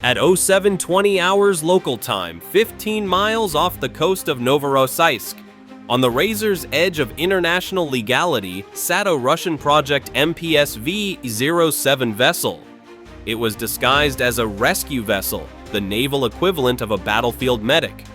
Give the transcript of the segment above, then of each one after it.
At 07:20 hours local time, 15 miles off the coast of Novorossiysk, on the razor's edge of international legality, sat a Russian project MPSV-07 vessel. It was disguised as a rescue vessel, the naval equivalent of a battlefield medic.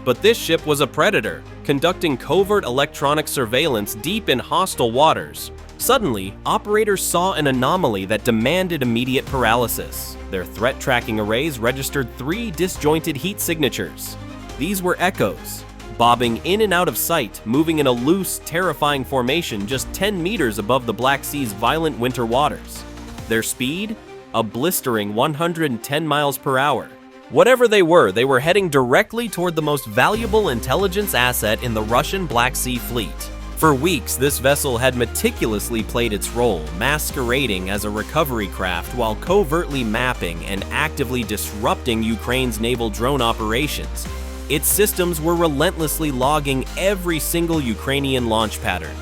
But this ship was a predator, conducting covert electronic surveillance deep in hostile waters. Suddenly, operators saw an anomaly that demanded immediate paralysis. Their threat tracking arrays registered 3 disjointed heat signatures. These were echoes, bobbing in and out of sight, moving in a loose, terrifying formation just 10 meters above the Black Sea's violent winter waters. Their speed? A blistering 110 miles per hour. Whatever they were heading directly toward the most valuable intelligence asset in the Russian Black Sea Fleet. For weeks, this vessel had meticulously played its role, masquerading as a recovery craft while covertly mapping and actively disrupting Ukraine's naval drone operations. Its systems were relentlessly logging every single Ukrainian launch pattern.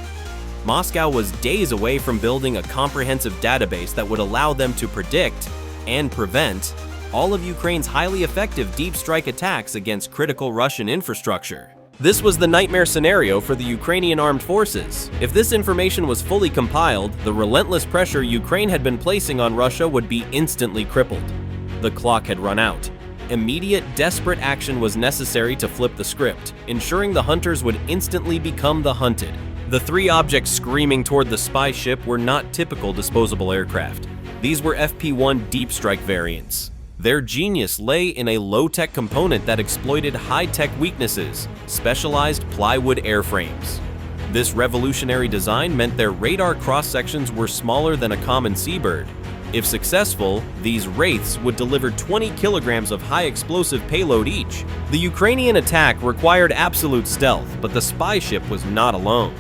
Moscow was days away from building a comprehensive database that would allow them to predict and prevent all of Ukraine's highly effective deep strike attacks against critical Russian infrastructure. This was the nightmare scenario for the Ukrainian armed forces. If this information was fully compiled, the relentless pressure Ukraine had been placing on Russia would be instantly crippled. The clock had run out. Immediate, desperate action was necessary to flip the script, ensuring the hunters would instantly become the hunted. The 3 objects screaming toward the spy ship were not typical disposable aircraft. These were FP-1 deep strike variants. Their genius lay in a low-tech component that exploited high-tech weaknesses, specialized plywood airframes. This revolutionary design meant their radar cross-sections were smaller than a common seabird. If successful, these Wraiths would deliver 20 kilograms of high-explosive payload each. The Ukrainian attack required absolute stealth, but the spy ship was not alone.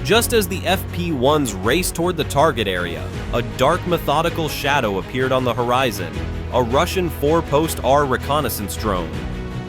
Just as the FP-1s raced toward the target area, a dark, methodical shadow appeared on the horizon. A Russian 4-post R reconnaissance drone.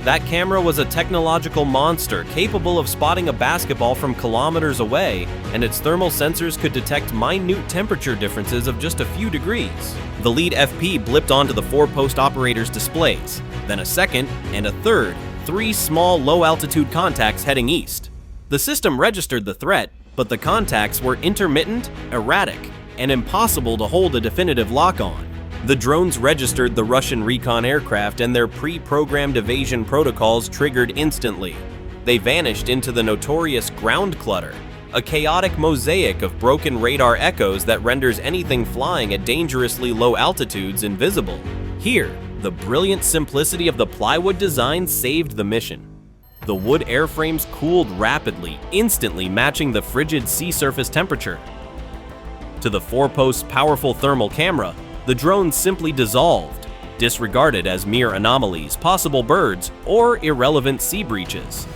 That camera was a technological monster capable of spotting a basketball from kilometers away, and its thermal sensors could detect minute temperature differences of just a few degrees. The lead FP blipped onto the 4-post operator's displays, then a second and a third, 3 small low-altitude contacts heading east. The system registered the threat, but the contacts were intermittent, erratic, and impossible to hold a definitive lock on. The drones registered the Russian recon aircraft, and their pre-programmed evasion protocols triggered instantly. They vanished into the notorious ground clutter, a chaotic mosaic of broken radar echoes that renders anything flying at dangerously low altitudes invisible. Here, the brilliant simplicity of the plywood design saved the mission. The wood airframes cooled rapidly, instantly matching the frigid sea surface temperature. To the 4-post powerful thermal camera, the drones simply dissolved, disregarded as mere anomalies, possible birds, or irrelevant sea breaches.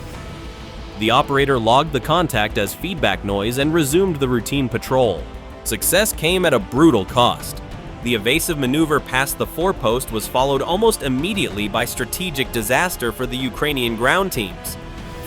The operator logged the contact as feedback noise and resumed the routine patrol. Success came at a brutal cost. The evasive maneuver past the 4-post was followed almost immediately by strategic disaster for the Ukrainian ground teams.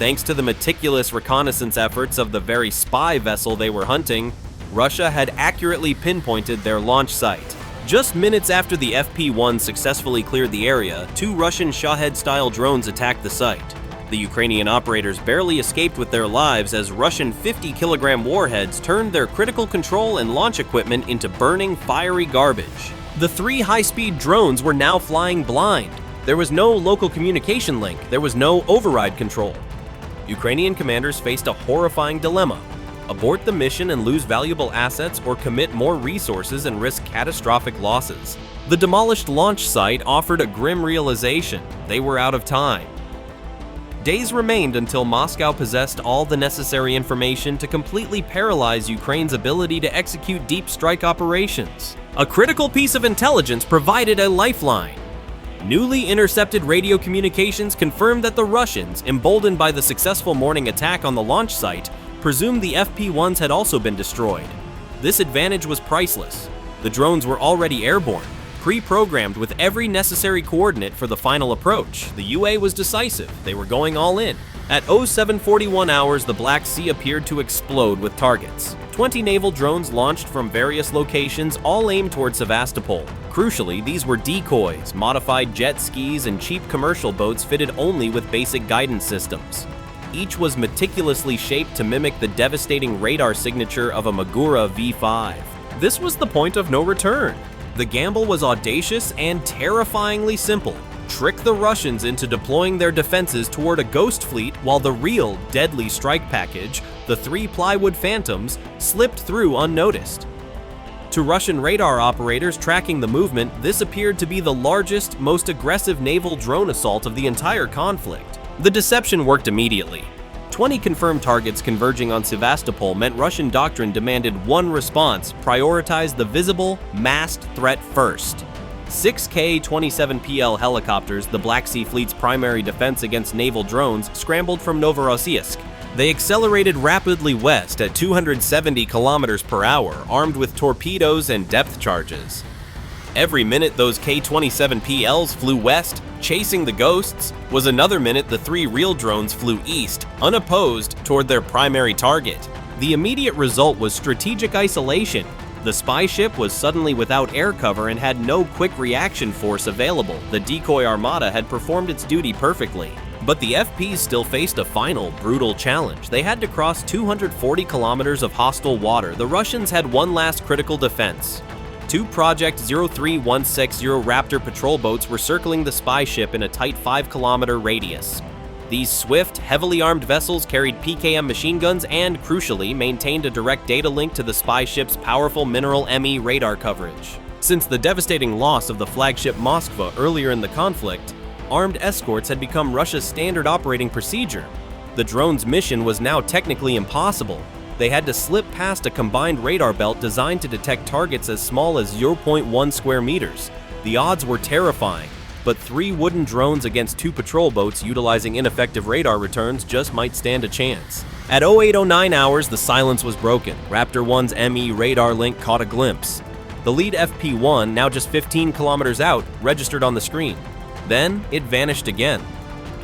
Thanks to the meticulous reconnaissance efforts of the very spy vessel they were hunting, Russia had accurately pinpointed their launch site. Just minutes after the FP-1 successfully cleared the area, 2 Russian Shahed-style drones attacked the site. The Ukrainian operators barely escaped with their lives as Russian 50-kilogram warheads turned their critical control and launch equipment into burning, fiery garbage. The 3 high-speed drones were now flying blind. There was no local communication link. There was no override control. Ukrainian commanders faced a horrifying dilemma: abort the mission and lose valuable assets, or commit more resources and risk catastrophic losses. The demolished launch site offered a grim realization: they were out of time. Days remained until Moscow possessed all the necessary information to completely paralyze Ukraine's ability to execute deep strike operations. A critical piece of intelligence provided a lifeline. Newly intercepted radio communications confirmed that the Russians, emboldened by the successful morning attack on the launch site, presumed the FP-1s had also been destroyed. This advantage was priceless. The drones were already airborne, pre-programmed with every necessary coordinate for the final approach. The UA was decisive. They were going all in. At 07:41 hours, the Black Sea appeared to explode with targets. 20 naval drones launched from various locations, all aimed toward Sevastopol. Crucially, these were decoys, modified jet skis, and cheap commercial boats fitted only with basic guidance systems. Each was meticulously shaped to mimic the devastating radar signature of a Magura V5. This was the point of no return. The gamble was audacious and terrifyingly simple. Trick the Russians into deploying their defenses toward a ghost fleet while the real deadly strike package, the 3 plywood Phantoms, slipped through unnoticed. To Russian radar operators tracking the movement, this appeared to be the largest, most aggressive naval drone assault of the entire conflict. The deception worked immediately. 20 confirmed targets converging on Sevastopol meant Russian doctrine demanded one response: prioritize the visible, massed threat first. 6 K-27PL helicopters, the Black Sea Fleet's primary defense against naval drones, scrambled from Novorossiysk. They accelerated rapidly west at 270 kilometers per hour, armed with torpedoes and depth charges. Every minute those K-27PLs flew west, chasing the ghosts, was another minute the 3 real drones flew east, unopposed, toward their primary target. The immediate result was strategic isolation. The spy ship was suddenly without air cover and had no quick reaction force available. The decoy armada had performed its duty perfectly. But the FPs still faced a final, brutal challenge. They had to cross 240 kilometers of hostile water. The Russians had one last critical defense. 2 Project 03160 Raptor patrol boats were circling the spy ship in a tight 5-kilometer radius. These swift, heavily armed vessels carried PKM machine guns and, crucially, maintained a direct data link to the spy ship's powerful Mineral ME radar coverage. Since the devastating loss of the flagship Moskva earlier in the conflict, armed escorts had become Russia's standard operating procedure. The drone's mission was now technically impossible. They had to slip past a combined radar belt designed to detect targets as small as 0.1 square meters. The odds were terrifying, but 3 wooden drones against 2 patrol boats utilizing ineffective radar returns just might stand a chance. At 0809 hours, the silence was broken. Raptor 1's ME radar link caught a glimpse. The lead FP1, now just 15 kilometers out, registered on the screen. Then, it vanished again.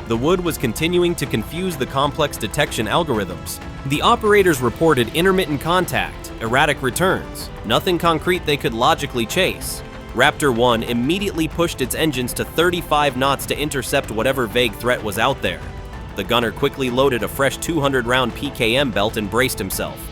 The wood was continuing to confuse the complex detection algorithms. The operators reported intermittent contact, erratic returns, nothing concrete they could logically chase. Raptor 1 immediately pushed its engines to 35 knots to intercept whatever vague threat was out there. The gunner quickly loaded a fresh 200-round PKM belt and braced himself.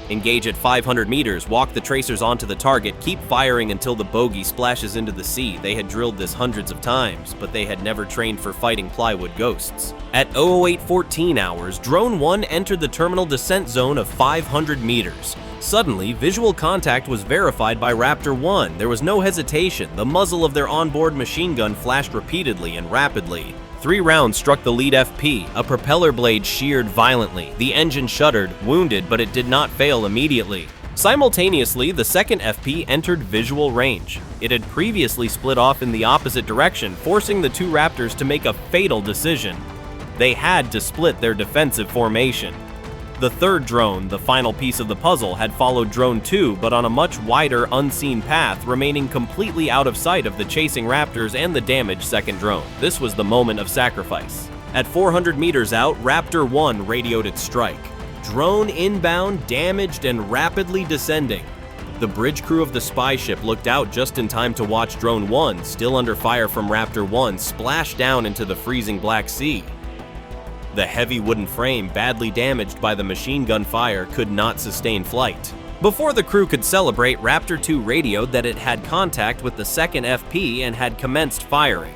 Engage at 500 meters, walk the tracers onto the target, keep firing until the bogey splashes into the sea. They had drilled this hundreds of times, but they had never trained for fighting plywood ghosts. At 0814 hours, Drone 1 entered the terminal descent zone of 500 meters. Suddenly, visual contact was verified by Raptor 1. There was no hesitation. The muzzle of their onboard machine gun flashed repeatedly and rapidly. 3 rounds struck the lead FP. A propeller blade sheared violently. The engine shuddered, wounded, but it did not fail immediately. Simultaneously, the second FP entered visual range. It had previously split off in the opposite direction, forcing the 2 Raptors to make a fatal decision. They had to split their defensive formation. The third drone, the final piece of the puzzle, had followed Drone 2, but on a much wider, unseen path, remaining completely out of sight of the chasing Raptors and the damaged second drone. This was the moment of sacrifice. At 400 meters out, Raptor 1 radioed its strike. Drone inbound, damaged, and rapidly descending. The bridge crew of the spy ship looked out just in time to watch Drone 1, still under fire from Raptor 1, splash down into the freezing Black Sea. The heavy wooden frame, badly damaged by the machine gun fire, could not sustain flight. Before the crew could celebrate, Raptor 2 radioed that it had contact with the second FP and had commenced firing.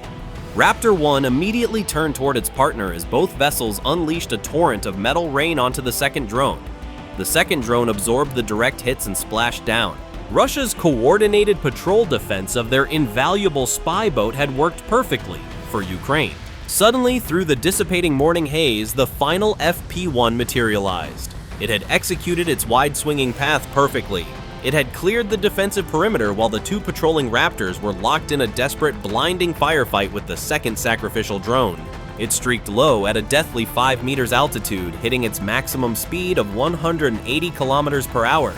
Raptor 1 immediately turned toward its partner as both vessels unleashed a torrent of metal rain onto the second drone. The second drone absorbed the direct hits and splashed down. Russia's coordinated patrol defense of their invaluable spy boat had worked perfectly for Ukraine. Suddenly, through the dissipating morning haze, the final FP1 materialized. It had executed its wide-swinging path perfectly. It had cleared the defensive perimeter while the 2 patrolling Raptors were locked in a desperate, blinding firefight with the second sacrificial drone. It streaked low at a deathly 5 meters altitude, hitting its maximum speed of 180 kilometers per hour.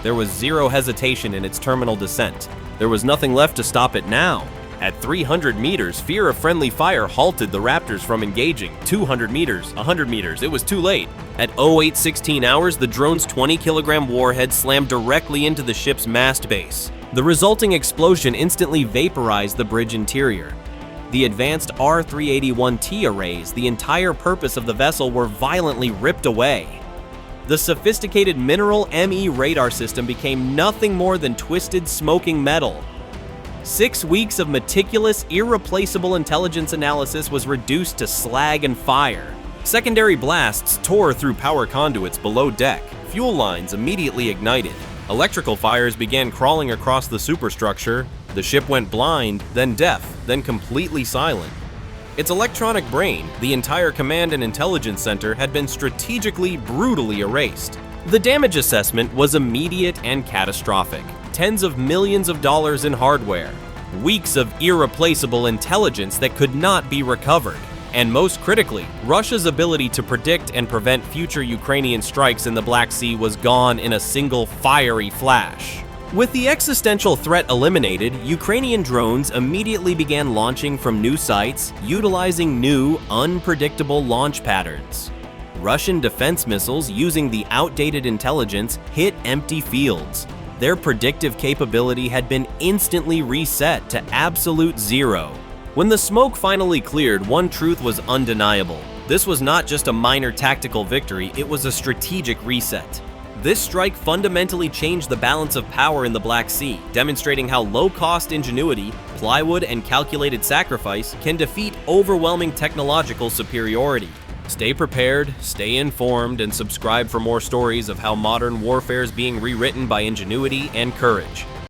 There was zero hesitation in its terminal descent. There was nothing left to stop it now. At 300 meters, fear of friendly fire halted the Raptors from engaging. 200 meters, 100 meters, it was too late. At 0816 hours, the drone's 20-kilogram warhead slammed directly into the ship's mast base. The resulting explosion instantly vaporized the bridge interior. The advanced R-381T arrays, the entire purpose of the vessel, were violently ripped away. The sophisticated mineral ME radar system became nothing more than twisted, smoking metal. 6 weeks of meticulous, irreplaceable intelligence analysis was reduced to slag and fire. Secondary blasts tore through power conduits below deck. Fuel lines immediately ignited. Electrical fires began crawling across the superstructure. The ship went blind, then deaf, then completely silent. Its electronic brain, the entire command and intelligence center, had been strategically, brutally erased. The damage assessment was immediate and catastrophic. Tens of millions of dollars in hardware, weeks of irreplaceable intelligence that could not be recovered, and most critically, Russia's ability to predict and prevent future Ukrainian strikes in the Black Sea was gone in a single fiery flash. With the existential threat eliminated, Ukrainian drones immediately began launching from new sites, utilizing new, unpredictable launch patterns. Russian defense missiles using the outdated intelligence hit empty fields. Their predictive capability had been instantly reset to absolute zero. When the smoke finally cleared, one truth was undeniable. This was not just a minor tactical victory, it was a strategic reset. This strike fundamentally changed the balance of power in the Black Sea, demonstrating how low-cost ingenuity, plywood, and calculated sacrifice can defeat overwhelming technological superiority. Stay prepared, stay informed, and subscribe for more stories of how modern warfare is being rewritten by ingenuity and courage.